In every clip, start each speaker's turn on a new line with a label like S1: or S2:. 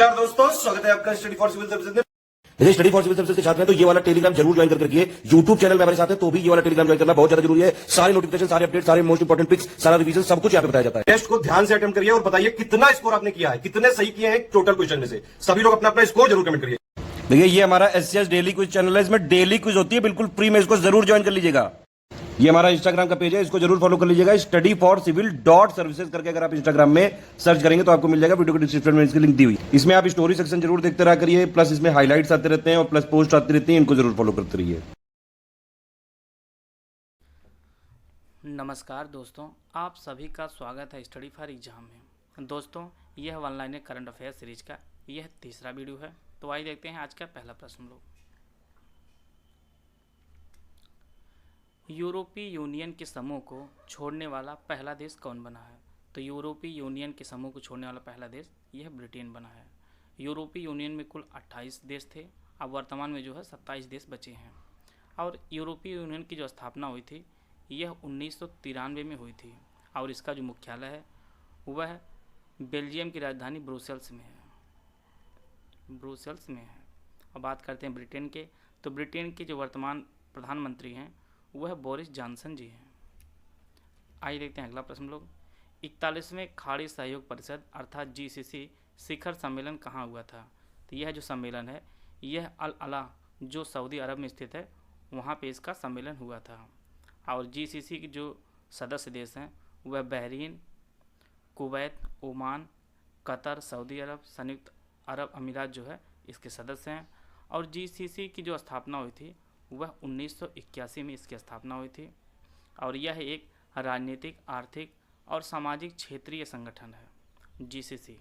S1: नमस्कार दोस्तों, स्वागत है आपका स्टडी फॉर सिविल सर्विसेज में।
S2: यदि स्टडी फॉर सिविल सर्विसेज के साथ में तो ये वाला टेलीग्राम जरूर ज्वाइन करके रखिए। यूट्यूब चैनल में हमारे साथ है तो भी ये वाला टेलीग्राम ज्वाइन करना बहुत ज्यादा जरूरी है। सारे नोटिफिकेशन, सारे अपडेट, सारे मोस्ट इंपोर्टेंट पिक्स, सारा रिवीजन सब कुछ यहाँ पे बताया जाता है।
S1: टेस्ट को ध्यान से अटेम्प्ट करिए और बताइए कितना स्कोर आपने किया है, कितने सही किए हैं टोटल क्वेश्चन में से। सभी लोग अपना अपना स्कोर जरूर कमेंट करिए।
S2: देखिए ये हमारा एससीएस डेली क्विज चैनल है, इसमें डेली क्विज होती है बिल्कुल फ्री में, इसको जरूर ज्वाइन कर लीजिएगा। ये हमारा इंस्टाग्राम का पेज है, इसको जरूर फॉलो कर लीजिएगा। Study for civil dot services करके अगर आप इंस्टाग्राम में सर्च करेंगे तो आपको मिल जाएगा। वीडियो के डिस्क्रिप्शन में इसकी लिंक दी हुई। इसमें आप स्टोरी सेक्शन जरूर देखते रहा करिए, प्लस इसमें हाईलाइट्स आते रहते हैं और प्लस पोस्ट आती रहती है, इनको जरूर फॉलो करते रहिए।
S3: नमस्कार दोस्तों, आप सभी का स्वागत है स्टडी फॉर एग्जाम में। दोस्तों, यह ऑनलाइन करंट अफेयर सीरीज का यह तीसरा वीडियो है। तो आइए देखते हैं आज का पहला प्रश्न लोग। यूरोपीय यूनियन के समूह को छोड़ने वाला पहला देश कौन बना है? तो यूरोपीय यूनियन के समूह को छोड़ने वाला पहला देश यह ब्रिटेन बना है। यूरोपीय यूनियन में कुल 28 देश थे, अब वर्तमान में जो है 27 देश बचे हैं। और यूरोपीय यूनियन की जो स्थापना हुई थी यह 1993 में हुई थी और इसका जो मुख्यालय है वह बेल्जियम की राजधानी ब्रुसेल्स में है। अब बात करते हैं ब्रिटेन के, तो ब्रिटेन के जो वर्तमान प्रधानमंत्री हैं वह बोरिस जॉनसन जी हैं। आइए देखते हैं अगला प्रश्न लोग। 41वें खाड़ी सहयोग परिषद अर्थात जीसीसी शिखर सम्मेलन कहाँ हुआ था? तो यह जो सम्मेलन है यह अल अला जो सऊदी अरब में स्थित है वहाँ पे इसका सम्मेलन हुआ था। और जीसीसी के जो सदस्य देश हैं वह Bahrain, Kuwait, Oman, Qatar, Saudi Arab, संयुक्त अरब अमीरात जो है इसके सदस्य हैं। और जीसीसी की जो स्थापना हुई थी वह 1981 में इसकी स्थापना हुई थी और यह एक राजनीतिक, आर्थिक और सामाजिक क्षेत्रीय संगठन है जीसीसी।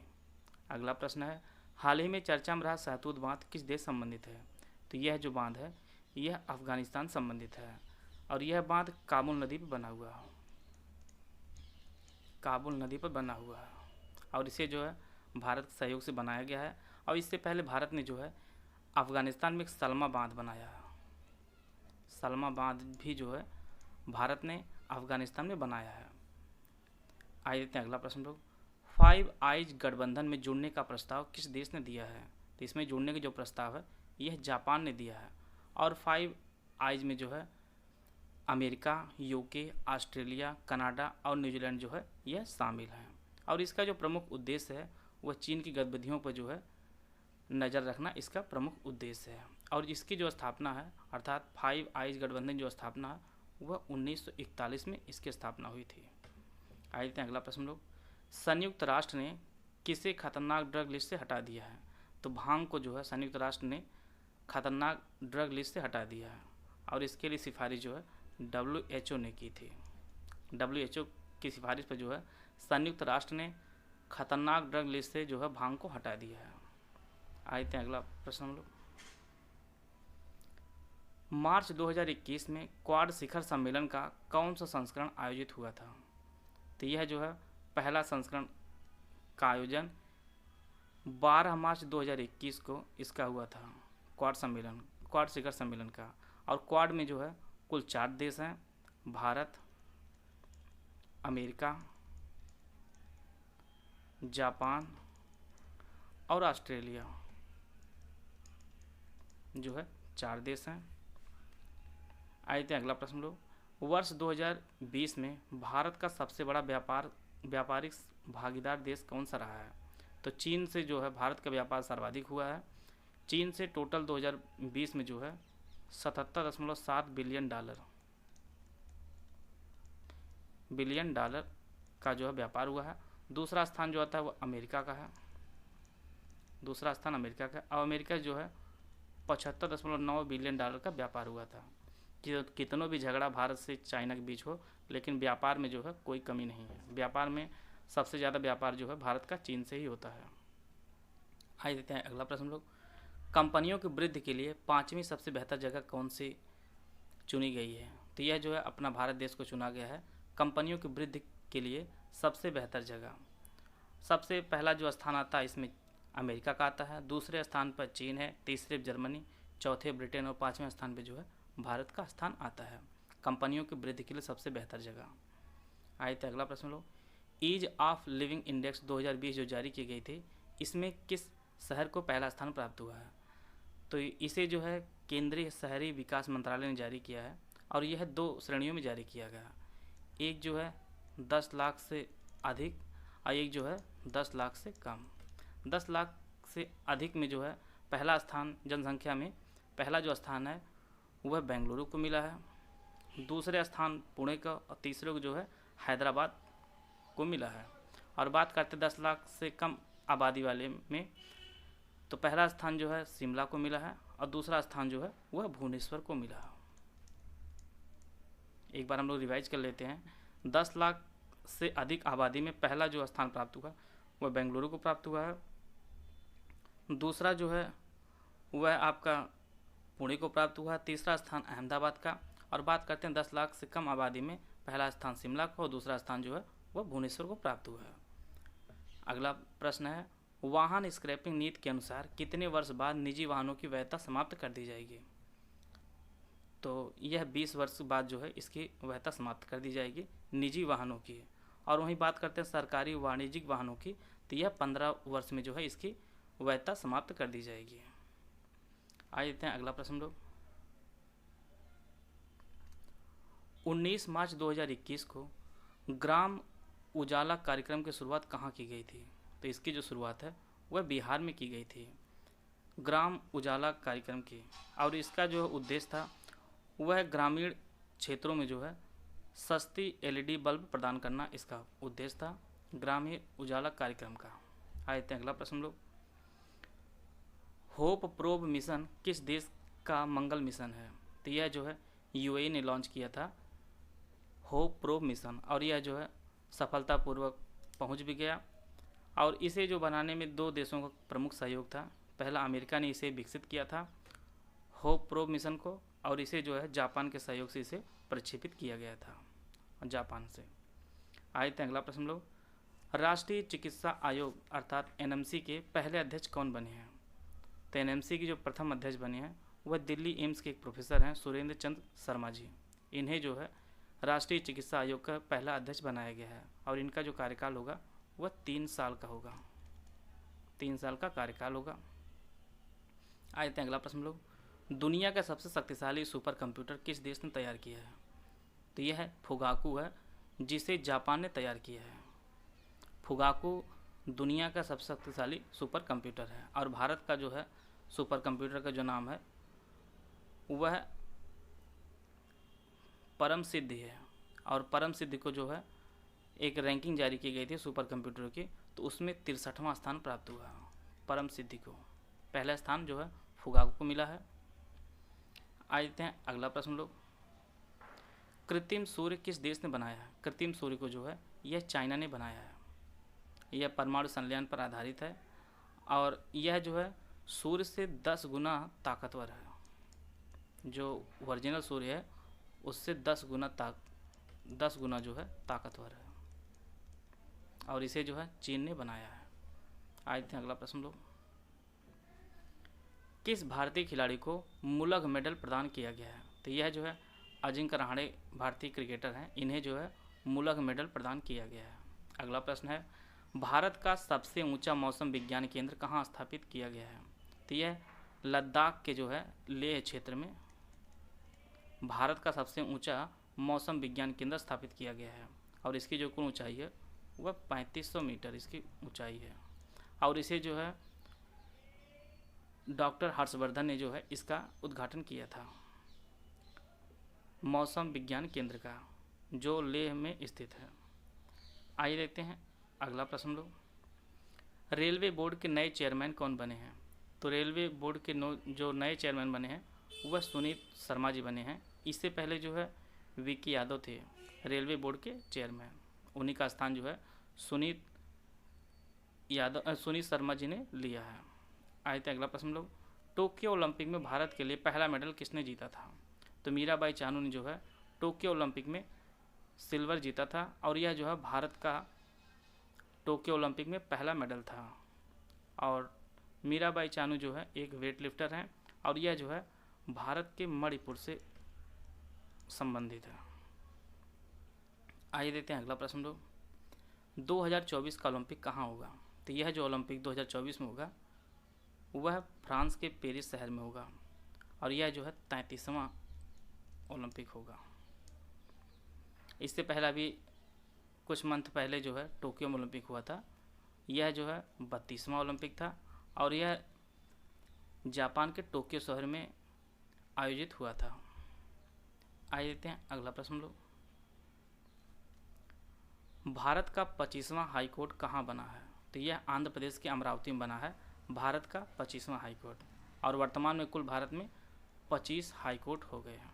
S3: अगला प्रश्न है, हाल ही में चर्चा में रहा सहतूत बांध किस देश संबंधित है? तो यह जो बांध है यह अफगानिस्तान संबंधित है और यह बांध काबुल नदी पर बना हुआ है। और इसे जो है भारत के सहयोग से बनाया गया है। और इससे पहले भारत ने जो है अफगानिस्तान में एक सलमा बांध बनाया है। सलमा बांध भी जो है भारत ने अफगानिस्तान में बनाया है। आइए देखते हैं अगला प्रश्न लोग। 5 आइज गठबंधन में जुड़ने का प्रस्ताव किस देश ने दिया है? तो इसमें जुड़ने का जो प्रस्ताव है यह जापान ने दिया है। और 5 आइज में जो है अमेरिका, यूके, ऑस्ट्रेलिया, कनाडा और न्यूजीलैंड जो है यह शामिल हैं। और इसका जो प्रमुख उद्देश्य है वह चीन की गतिविधियों पर जो है नज़र रखना इसका प्रमुख उद्देश्य है। और इसकी जो स्थापना है अर्थात 5 आइज गठबंधन जो स्थापना है वह 1941 में इसकी स्थापना हुई थी। आइए देखते हैं अगला प्रश्न लोग। संयुक्त राष्ट्र ने किसे खतरनाक ड्रग लिस्ट से हटा दिया है? तो भांग को जो है संयुक्त राष्ट्र ने खतरनाक ड्रग लिस्ट से हटा दिया है और इसके लिए सिफारिश जो है WHO ने की थी। WHO की सिफारिश पर जो है संयुक्त राष्ट्र ने खतरनाक ड्रग लिस्ट से जो है भांग को हटा दिया है। आए थे अगला प्रश्न हम लोग। मार्च 2021 में क्वाड शिखर सम्मेलन का कौन सा संस्करण आयोजित हुआ था? तो यह जो है पहला संस्करण का आयोजन 12 मार्च 2021 को इसका हुआ था, क्वाड शिखर सम्मेलन का। और क्वाड में जो है कुल 4 देश हैं, भारत, अमेरिका, जापान और ऑस्ट्रेलिया जो है 4 देश हैं। आए थे अगला प्रश्न लोग। वर्ष 2020 में भारत का सबसे बड़ा व्यापारिक भागीदार देश कौन सा रहा है? तो चीन से जो है भारत का व्यापार सर्वाधिक हुआ है। चीन से टोटल 2020 में जो है 77.7 बिलियन डॉलर का जो है व्यापार हुआ है। दूसरा स्थान जो आता है वो अमेरिका का है। और अमेरिका जो है 75.9 बिलियन डॉलर का व्यापार हुआ था। कितनों भी झगड़ा भारत से चाइना के बीच हो, लेकिन व्यापार में जो है कोई कमी नहीं है। व्यापार में सबसे ज़्यादा व्यापार जो है भारत का चीन से ही होता है। आइए देखते हैं अगला प्रश्न लोग। कंपनियों की वृद्धि के लिए 5वीं सबसे बेहतर जगह कौन सी चुनी गई है? तो यह जो है अपना भारत देश को चुना गया है कंपनियों की वृद्धि के लिए सबसे बेहतर जगह। सबसे पहला जो स्थान आता है इसमें अमेरिका का आता है, दूसरे स्थान पर चीन है, तीसरे जर्मनी, चौथे ब्रिटेन और 5वें स्थान पर जो है भारत का स्थान आता है कंपनियों की वृद्धि के लिए सबसे बेहतर जगह। आइए तो अगला प्रश्न लो। ईज ऑफ लिविंग इंडेक्स 2020 जो जारी की गई थी इसमें किस शहर को पहला स्थान प्राप्त हुआ है। तो इसे जो है केंद्रीय शहरी विकास मंत्रालय ने जारी किया है और यह 2 श्रेणियों में जारी किया गया। एक जो है 10 लाख से अधिक और एक जो है 10 लाख से कम। 10 लाख से अधिक में जो है पहला स्थान जनसंख्या में पहला जो स्थान है वह बेंगलुरु को मिला है, दूसरे स्थान पुणे का और तीसरे को जो है हैदराबाद को मिला है। और बात करते 10 लाख से कम आबादी वाले में, तो पहला स्थान जो है शिमला को मिला है और दूसरा स्थान जो है वह भुवनेश्वर को मिला है। एक बार हम लोग रिवाइज कर लेते हैं। 10 लाख से अधिक आबादी में पहला जो स्थान प्राप्त हुआ वह बेंगलुरु को प्राप्त हुआ है, दूसरा जो है वह आपका पुणे को प्राप्त हुआ, तीसरा स्थान अहमदाबाद का। और बात करते हैं 10 लाख से कम आबादी में पहला स्थान शिमला का और दूसरा स्थान जो है वह भुवनेश्वर को प्राप्त हुआ है। अगला प्रश्न है, वाहन स्क्रैपिंग नीति के अनुसार कितने वर्ष बाद निजी वाहनों की वैधता समाप्त कर दी जाएगी? तो यह 20 वर्ष बाद जो है इसकी वैधता समाप्त कर दी जाएगी निजी वाहनों की। और वहीं बात करते हैं सरकारी वाणिज्यिक वाहनों की, तो यह 15 वर्ष में जो है इसकी वैधता समाप्त कर दी जाएगी। आइए देखते हैं अगला प्रश्न लोग। 19 मार्च 2021 को ग्राम उजाला कार्यक्रम की शुरुआत कहाँ की गई थी? तो इसकी जो शुरुआत है वह बिहार में की गई थी, ग्राम उजाला कार्यक्रम की। और इसका जो उद्देश्य था वह ग्रामीण क्षेत्रों में जो है सस्ती LED बल्ब प्रदान करना इसका उद्देश्य था, ग्रामीण उजाला कार्यक्रम का। आए थे अगला प्रश्न लोग। होप प्रोब मिशन किस देश का मंगल मिशन है? तो यह जो है UAE ने लॉन्च किया था होप प्रोब मिशन और यह जो है सफलतापूर्वक पहुंच भी गया। और इसे जो बनाने में 2 देशों का प्रमुख सहयोग था। पहला अमेरिका ने इसे विकसित किया था होप प्रोब मिशन को, और इसे जो है जापान के सहयोग से इसे प्रक्षेपित किया गया था जापान से। आए थे अगला प्रश्न लोग। राष्ट्रीय चिकित्सा आयोग अर्थात NMC के पहले अध्यक्ष कौन बने हैं? तो NMC की जो प्रथम अध्यक्ष बने हैं वह दिल्ली एम्स के एक प्रोफेसर हैं सुरेंद्र चंद्र शर्मा जी। इन्हें जो है राष्ट्रीय चिकित्सा आयोग का पहला अध्यक्ष बनाया गया है और इनका जो कार्यकाल होगा वह 3 साल का होगा, 3 साल का कार्यकाल होगा। आए थे अगला प्रश्न लोग। दुनिया का सबसे शक्तिशाली सुपर कंप्यूटर किस देश ने तैयार किया है? तो यह फुगाकू है जिसे जापान ने तैयार किया है। फुगाकू दुनिया का सबसे शक्तिशाली सुपर कंप्यूटर है और भारत का जो है सुपर कंप्यूटर का जो नाम है वह परम सिद्धि है। और परम सिद्धि को जो है एक रैंकिंग जारी की गई थी सुपर कंप्यूटर की, तो उसमें 63वां स्थान प्राप्त हुआ परम सिद्धि को। पहला स्थान जो है फुगाकू को मिला है। आए थे अगला प्रश्न लोग। कृत्रिम सूर्य किस देश ने बनाया है? कृत्रिम सूर्य को जो है यह चाइना ने बनाया है। यह परमाणु संलयन पर आधारित है और यह जो है सूर्य से 10 गुना ताकतवर है। जो ओरिजिनल सूर्य है उससे 10 गुना जो है ताकतवर है और इसे जो है चीन ने बनाया है। आए थे अगला प्रश्न लोग। किस भारतीय खिलाड़ी को मुलग मेडल प्रदान किया गया है? तो यह जो है अजिंक्य रहाणे भारतीय क्रिकेटर हैं, इन्हें जो है मुलग मेडल प्रदान किया गया है। अगला प्रश्न है, भारत का सबसे ऊंचा मौसम विज्ञान केंद्र कहाँ स्थापित किया गया है? तो यह लद्दाख के जो है लेह क्षेत्र में भारत का सबसे ऊंचा मौसम विज्ञान केंद्र स्थापित किया गया है और इसकी जो कुल ऊंचाई है वह 3500 मीटर इसकी ऊंचाई है। और इसे जो है डॉक्टर हर्षवर्धन ने जो है इसका उद्घाटन किया था, मौसम विज्ञान केंद्र का, जो लेह में स्थित है। आइए देखते हैं अगला प्रश्न लोग। रेलवे बोर्ड के नए चेयरमैन कौन बने हैं? तो रेलवे बोर्ड के जो नए चेयरमैन बने हैं वह सुनीत शर्मा जी बने हैं। इससे पहले जो है वीके यादव थे रेलवे बोर्ड के चेयरमैन, उन्हीं का स्थान जो है सुनीत शर्मा जी ने लिया है। आए थे अगला प्रश्न लोग। टोक्यो ओलंपिक में भारत के लिए पहला मेडल किसने जीता था? तो मीराबाई चानू ने जो है टोक्यो ओलंपिक में सिल्वर जीता था और यह जो है भारत का टोक्यो ओलंपिक में पहला मेडल था। और मीराबाई चानू जो है एक वेट लिफ्टर हैं और यह जो है भारत के मणिपुर से संबंधित है। आइए देते हैं अगला प्रश्न लोग। 2024 का ओलंपिक कहाँ होगा? तो यह जो ओलंपिक 2024 में होगा वह फ्रांस के पेरिस शहर में होगा और यह जो है 33वां ओलंपिक होगा। इससे पहले अभी कुछ मंथ पहले जो है टोक्यो में ओलंपिक हुआ था, यह जो है 32वां ओलंपिक था और यह जापान के टोक्यो शहर में आयोजित हुआ था। आइए देखते हैं अगला प्रश्न लोग। भारत का 25वां हाई कोर्ट कहाँ बना है? तो यह आंध्र प्रदेश के अमरावती में बना है भारत का 25वां हाई कोर्ट, और वर्तमान में कुल भारत में 25 हाई कोर्ट हो गए हैं।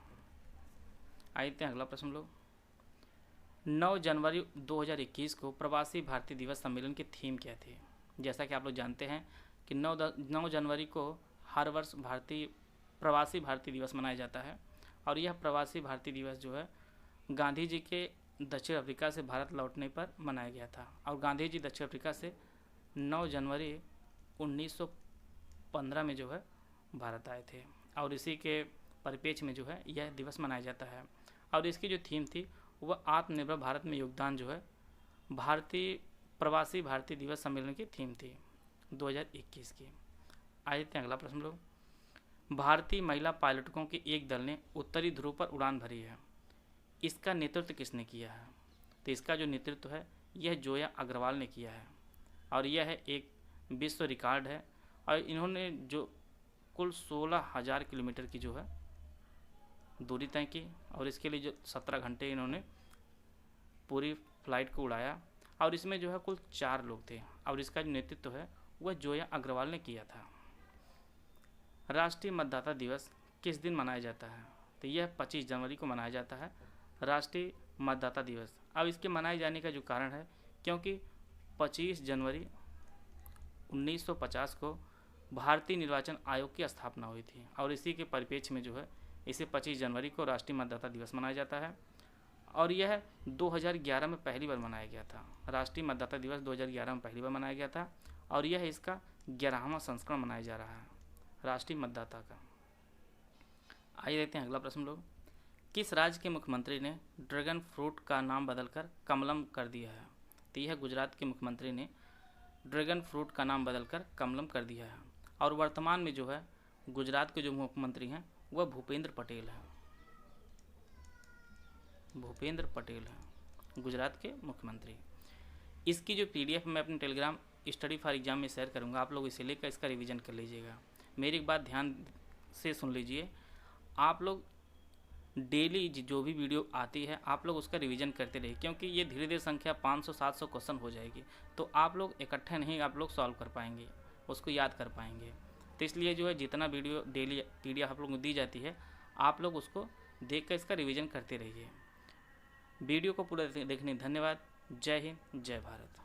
S3: आइए देखते हैं अगला प्रश्न लोग। 9 जनवरी 2021 को प्रवासी भारतीय दिवस सम्मेलन की थीम क्या थी? जैसा कि आप लोग जानते हैं कि 9 जनवरी को हर वर्ष प्रवासी भारतीय दिवस मनाया जाता है, और यह प्रवासी भारतीय दिवस जो है गांधी जी के दक्षिण अफ्रीका से भारत लौटने पर मनाया गया था। और गांधी जी दक्षिण अफ्रीका से 9 जनवरी 1915 में जो है भारत आए थे, और इसी के परिप्रेक्ष्य में जो है यह दिवस मनाया जाता है। और इसकी जो थीम थी वह आत्मनिर्भर भारत में योगदान जो है प्रवासी भारतीय दिवस सम्मेलन की थीम थी 2021 की। आइए देखते हैं अगला प्रश्न लोग। भारतीय महिला पायलटों के एक दल ने उत्तरी ध्रुव पर उड़ान भरी है, इसका नेतृत्व किसने किया है? तो इसका जो नेतृत्व है यह जोया अग्रवाल ने किया है, और यह है एक विश्व रिकॉर्ड है। और इन्होंने जो कुल 16,000 किलोमीटर की जो है दूरी तय की, और इसके लिए जो 17 घंटे इन्होंने पूरी फ्लाइट को उड़ाया, और इसमें जो है कुल 4 लोग थे, और इसका जो नेतृत्व है वह जोया अग्रवाल ने किया था। राष्ट्रीय मतदाता दिवस किस दिन मनाया जाता है? तो यह 25 जनवरी को मनाया जाता है राष्ट्रीय मतदाता दिवस। अब इसके मनाए जाने का जो कारण है, क्योंकि 25 जनवरी 1950 को भारतीय निर्वाचन आयोग की स्थापना हुई थी, और इसी के परिप्रेक्ष्य में जो है इसे 25 जनवरी को राष्ट्रीय मतदाता दिवस मनाया जाता है। और यह 2011 में पहली बार मनाया गया था। राष्ट्रीय मतदाता दिवस 2011 में पहली बार मनाया गया था, और यह इसका 11वां संस्करण मनाया जा रहा है राष्ट्रीय मतदाता का। आइए देखते हैं अगला प्रश्न लोग। किस राज्य के मुख्यमंत्री ने ड्रैगन फ्रूट का नाम बदलकर कमलम कर दिया है? तो यह गुजरात के मुख्यमंत्री ने ड्रैगन फ्रूट का नाम बदलकर कमलम कर दिया है, और वर्तमान में जो है गुजरात के जो मुख्यमंत्री हैं वह भूपेंद्र पटेल हैं। भूपेंद्र पटेल हैं गुजरात के मुख्यमंत्री। इसकी जो PDF मैं अपने टेलीग्राम स्टडी फॉर एग्जाम में शेयर करूंगा, आप लोग इसे लेकर इसका रिवीजन कर लीजिएगा। मेरी एक बात ध्यान से सुन लीजिए, आप लोग डेली जो भी वीडियो आती है आप लोग उसका रिवीजन करते रहिए, क्योंकि ये धीरे धीरे संख्या 500-700 क्वेश्चन हो जाएगी, तो आप लोग इकट्ठे नहीं आप लोग सॉल्व कर पाएंगे, उसको याद कर पाएंगे। तो इसलिए जो है जितना वीडियो डेली PDF आप लोगों को दी जाती है आप लोग उसको देख कर इसका रिवीजन करते रहिए। वीडियो को पूरा देखने धन्यवाद। जय हिंद, जय भारत।